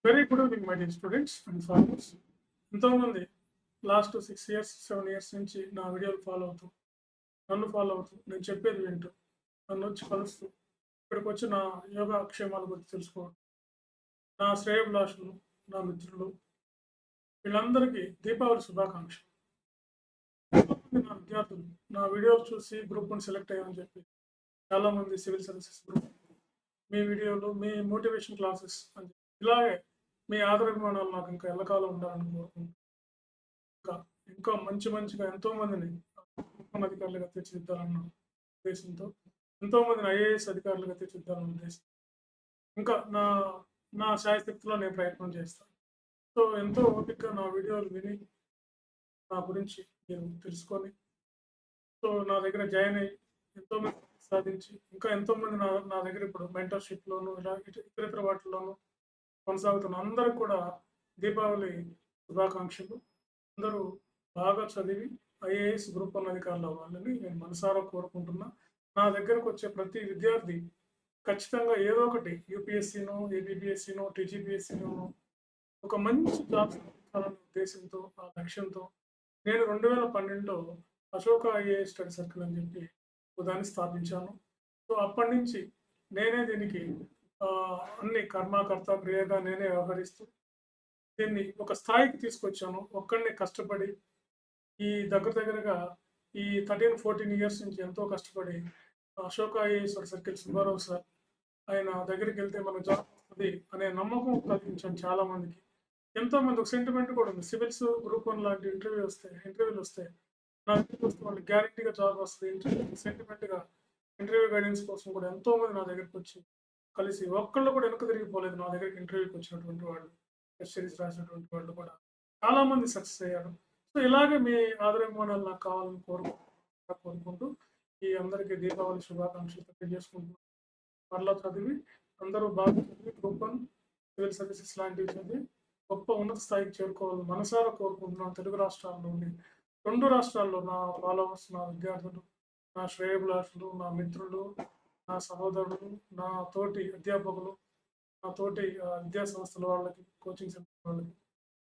Very good evening my dear students and followers. ఎంతోమంది last 6 years 7 years నుంచి నా వీడియోలు నన్ను ఫాలో అవుతూ నేను చెప్పేది వింటూ నన్ను వచ్చి కలుస్తూ ఇక్కడికి వచ్చి నా యోగా క్షేమాల గురించి తెలుసుకోవడం, నా శ్రేయోభిలాషులు, నా మిత్రులు, వీళ్ళందరికీ దీపావళి శుభాకాంక్షలు. ఎంతోమంది నా విద్యార్థులు నా వీడియోలు చూసి గ్రూప్ 1 సెలెక్ట్ అయ్యామని చెప్పి చాలామంది సివిల్ సర్వీసెస్ గ్రూప్ మీ వీడియోలు, మీ మోటివేషన్ క్లాసెస్ అని చెప్పి ఇలాగే మీ ఆదరాభిమానాలు నాకు ఇంకా ఎల్లకాలం ఉండాలని కోరుకుంటున్నాను. ఇంకా ఇంకా మంచిగా ఎంతోమందిని అధికారులుగా తీర్చిదిద్దాలన్న ఉద్దేశంతో, ఎంతోమందిని ఐఏఎస్ అధికారులుగా తీర్చిదిద్దాలన్న ఉద్దేశం, ఇంకా నా నా శాయశక్తిలో నేను ప్రయత్నం చేస్తాను. సో ఎంతో ఓపికగా నా వీడియోలు విని నా గురించి మీరు తెలుసుకొని, సో నా దగ్గర జాయిన్ అయ్యి ఎంతోమంది సాధించి, ఇంకా ఎంతోమంది నా దగ్గర ఇప్పుడు మెంటర్షిప్లోను ఇలా ఇతర వాటిల్లోనూ కొనసాగుతున్న అందరికి కూడా దీపావళి శుభాకాంక్షలు. అందరూ బాగా చదివి ఐఏఎస్ గ్రూప్ 1 అధికారులు అవ్వాలని నేను మనసారా కోరుకుంటున్నా. నా దగ్గరకు వచ్చే ప్రతి విద్యార్థి ఖచ్చితంగా ఏదో ఒకటి యూపీఎస్సీనో, ఏబిపిఎస్సీనో, టీజీపీఎస్సీనో ఒక మంచి జాబ్ సాధించాలనే ఉద్దేశంతో, ఆ లక్ష్యంతో నేను 2012లో అశోక ఐఏఎస్ స్టడీ సర్కిల్ అని చెప్పి దాన్ని స్థాపించాను. సో అప్పటి నుంచి నేనే దీనికి అన్ని కర్మకర్త క్రియగా నేనే వ్యవహరిస్తూ దీన్ని ఒక స్థాయికి తీసుకొచ్చాను. ఒక్కడిని కష్టపడి ఈ దగ్గరగా ఈ 13-14 years నుంచి ఎంతో కష్టపడి Ashoka IAS circle Subbarao sir ఆయన దగ్గరికి వెళ్తే మన జాబ్ వస్తుంది అనే నమ్మకం కలిగించాను చాలా మందికి. ఎంతోమంది ఒక సెంటిమెంట్ కూడా ఉంది. సివిల్స్ గ్రూప్ 1 లాంటి ఇంటర్వ్యూలు వస్తాయి నా దగ్గరికి వస్తే వాళ్ళకి గ్యారంటీగా జాబ్ వస్తుంది. సెంటిమెంట్గా ఇంటర్వ్యూ గైడెన్స్ కోసం కూడా ఎంతోమంది నా దగ్గరికి వచ్చి కలిసి ఒక్కళ్ళు కూడా వెనక తిరిగిపోలేదు. నా దగ్గరికి ఇంటర్వ్యూకి వచ్చినటువంటి వాళ్ళు, టెస్ట్ సిరీస్ రాసినటువంటి వాళ్ళు కూడా చాలామంది సక్సెస్ అయ్యారు. సో ఇలాగే మీ ఆదరాభిమానాలు నాకు కావాలని కోరుకుంటూ ఈ అందరికీ దీపావళి శుభాకాంక్షలు తెలియజేసుకుంటున్నాను. మరలా చదివి అందరూ బాగా చదివి గ్రూప్ 1 సివిల్ సర్వీసెస్ లాంటివి చదివి గొప్ప ఉన్నత స్థాయికి చేరుకోవాలని మనసారా కోరుకుంటున్నాను. తెలుగు రాష్ట్రాల్లోని 2 రాష్ట్రాల్లో నా ఫాలోవర్స్, నా విద్యార్థులు, నా శ్రేయోభిలాషులు, నా మిత్రులు, నా సహోదరులు, నా తోటి అధ్యాపకులు, నా తోటి విద్యా సంస్థల వాళ్ళకి, కోచింగ్ సెంటర్ వాళ్ళకి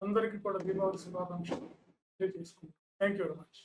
అందరికీ కూడా దీపావళి శుభాకాంక్షలు తెలియజేసుకుంటాను. Thank you very much.